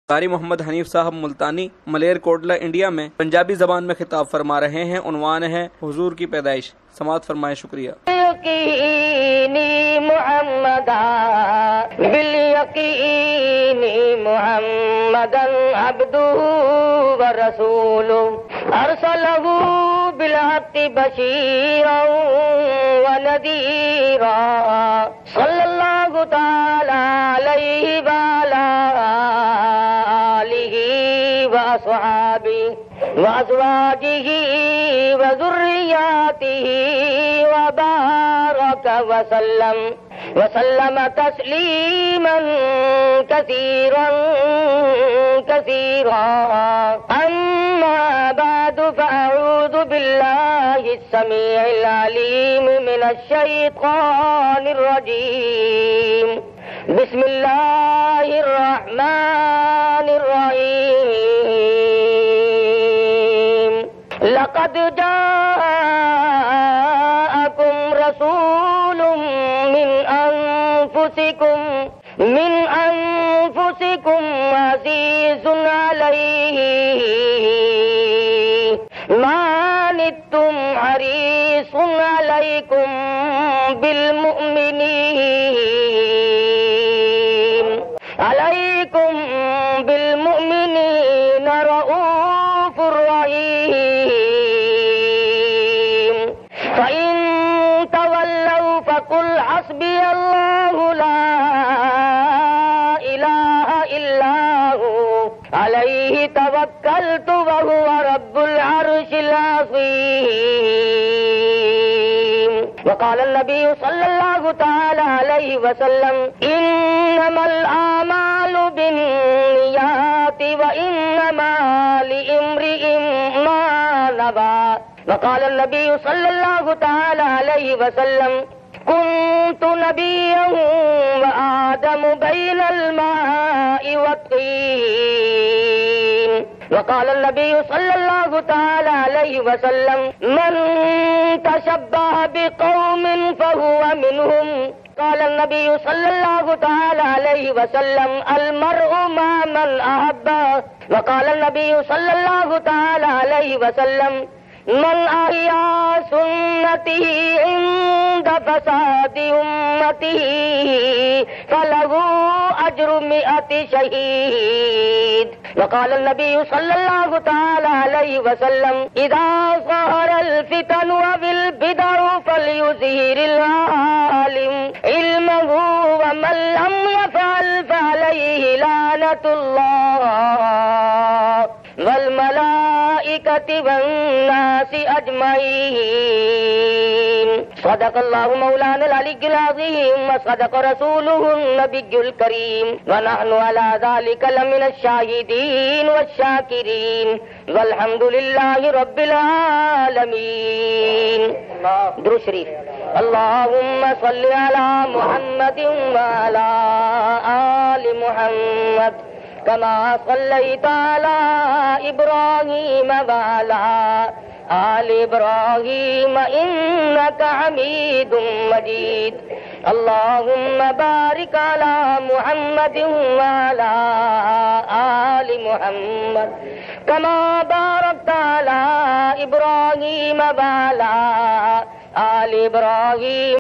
कारी मोहम्मद हनीफ साहब मुल्तानी मलेर कोटला इंडिया में पंजाबी जबान में खिताब फरमा रहे हैं। उन्वान है हुजूर की पैदाइश। समाअत फरमाए। शुक्रिया। मुहम्मदन अब्दुहु व रसूलुहु अरसलहु बिल हक़्क़ि बशीरन व नज़ीरा सल्लल्लाहु तआला अलैहि व अला आलिहि व अस्हाबिहि व अज़वाजिहि व ज़ुर्रिय्यतिहि व बारक व सल्लम तस्लीमन कसीरन कसीरा। अम्मा बादु फ़अऊज़ु बिल्लाहिस समीइल अलीम मिनश शैतानिर रजीम। बिस्मिल्लाहिर रहमानिर रहीम। लक़द जाअकुम रसूलुम मिन अनफुसिकुम अज़ीज़ुन अलैहि मा अनित्तुम हरीसुन अलैकुम बिल मुमिनीन रऊफ़ुर रहीम। फ़इन तवल्लौ फ़क़ुल हस्बियल्लाहु ला इलाहा इल्ला हु अलैहि तवक्कलतु व हुवा रब्बुल अर्शिल अज़ीम। वक़ाल नबी सल्लल्लाहु तआला अलैहि वसल्लम इन्नमल आमालु बिन्नियाति व इन्नमा लिइम्रिइन मा नवा। वक़ाल नबी सल्लल्लाहु तआला अलैहि वसल्लम कुन्तु नबिय्यन व आदमु बैनल माइ वत्तीन। वक़ाल नबी सल्लल्लाहु तआला अलैहि वसल्लम मन तशब्बह बिक़ौमिन फहुवा मिनहुम। क़ाल नबी सल्लल्लाहु तआला अलैहि वसल्लम अल मर्उ मा मन अहब्बा। वक़ाल नबी सल्लल्लाहु तआला अलैहि वसल्लम मन अहिया सुन्नती इंद फसादी उम्मती फलहु अज्रु मिअति शहीद। वक़ाल नबी सल्लल्लाहु तआला अलैहि वसल्लम इज़ा ज़हरल फितनु वल बिदअ फलयुज़हिरिल आलिम इल्महु व मन लम यफ़अल फअलैहि लानतुल्लाह वल मलाइकति वन नासि अजमईन। सदक़ल्लाहु मौलाना अल-अलिय्युल अज़ीम व सदक़ रसूलुहुन नबियुल करीम व नहनु अला ज़ालिका लमिनश शाहिदीन वश-शाकिरीन वल्हम्दुलिल्लाहि रब्बिल आलमीन। दुरूद शरीफ। अल्लाहुम्मा सल्लि अला मुहम्मदिन व अला आलि मुहम्मद कमा सल्लैता अला इब्राहीम व अला आलि इब्राहीम इन्नका हमीदुम मजीद। अल्लाहुम्मा बारिक अला मुहम्मदिन व अला आलि मुहम्मद कमा बारकता अला इब्राहीम व अला आलि इब्राहीम।